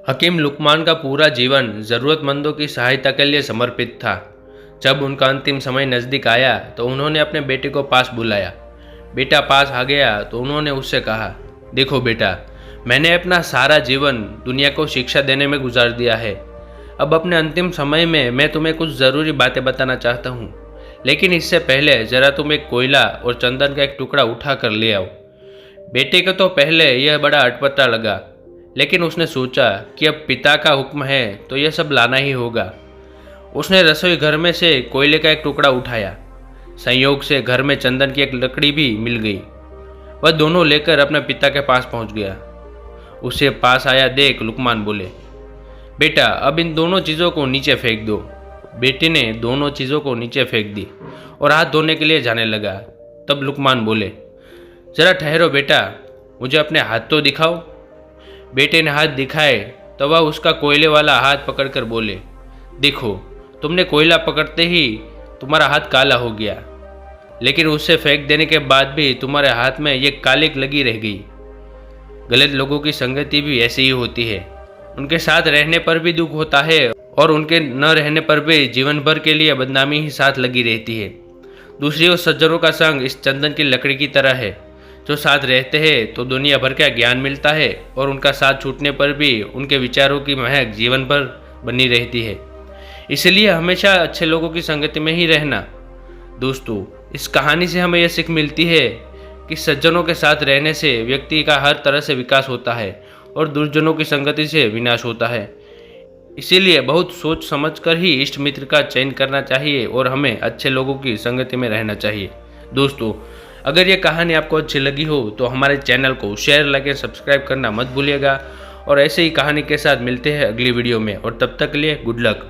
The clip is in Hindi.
हकीम लुकमान का पूरा जीवन ज़रूरतमंदों की सहायता के लिए समर्पित था। जब उनका अंतिम समय नज़दीक आया तो उन्होंने अपने बेटे को पास बुलाया। बेटा पास आ गया तो उन्होंने उससे कहा, देखो बेटा, मैंने अपना सारा जीवन दुनिया को शिक्षा देने में गुजार दिया है। अब अपने अंतिम समय में मैं तुम्हें कुछ ज़रूरी बातें बताना चाहता हूँ, लेकिन इससे पहले ज़रा तुम एक कोयला और चंदन का एक टुकड़ा उठा कर ले आओ। बेटे को तो पहले यह बड़ा अटपटा लगा, लेकिन उसने सोचा कि अब पिता का हुक्म है तो यह सब लाना ही होगा। उसने रसोई घर में से कोयले का एक टुकड़ा उठाया। संयोग से घर में चंदन की एक लकड़ी भी मिल गई। वह दोनों लेकर अपने पिता के पास पहुंच गया। उसे पास आया देख लुकमान बोले, बेटा अब इन दोनों चीज़ों को नीचे फेंक दो। बेटे ने दोनों चीज़ों को नीचे फेंक दी और हाथ धोने के लिए जाने लगा। तब लुकमान बोले, जरा ठहरो बेटा, मुझे अपने हाथ तो दिखाओ। बेटे ने हाथ दिखाए तो वह उसका कोयले वाला हाथ पकड़कर बोले, देखो, तुमने कोयला पकड़ते ही तुम्हारा हाथ काला हो गया, लेकिन उसे फेंक देने के बाद भी तुम्हारे हाथ में ये कालिक लगी रह गई। गलत लोगों की संगति भी ऐसी ही होती है। उनके साथ रहने पर भी दुख होता है और उनके न रहने पर भी जीवन भर के लिए बदनामी ही साथ लगी रहती है। दूसरी ओर सज्जनों का संग इस चंदन की लकड़ी की तरह है, जो साथ रहते हैं तो दुनिया भर का ज्ञान मिलता है और उनका साथ छूटने पर भी उनके विचारों की महक जीवन भर बनी रहती है। इसलिए हमेशा अच्छे लोगों की संगति में ही रहना। दोस्तों, इस कहानी से हमें यह सीख मिलती है कि सज्जनों के साथ रहने से व्यक्ति का हर तरह से विकास होता है और दुर्जनों की संगति से विनाश होता है। इसीलिए बहुत सोच समझ कर ही इष्ट मित्र का चयन करना चाहिए और हमें अच्छे लोगों की संगति में रहना चाहिए। दोस्तों, अगर ये कहानी आपको अच्छी लगी हो तो हमारे चैनल को शेयर, लाइक और सब्सक्राइब करना मत भूलिएगा। और ऐसे ही कहानी के साथ मिलते हैं अगली वीडियो में, और तब तक के लिए गुड लक।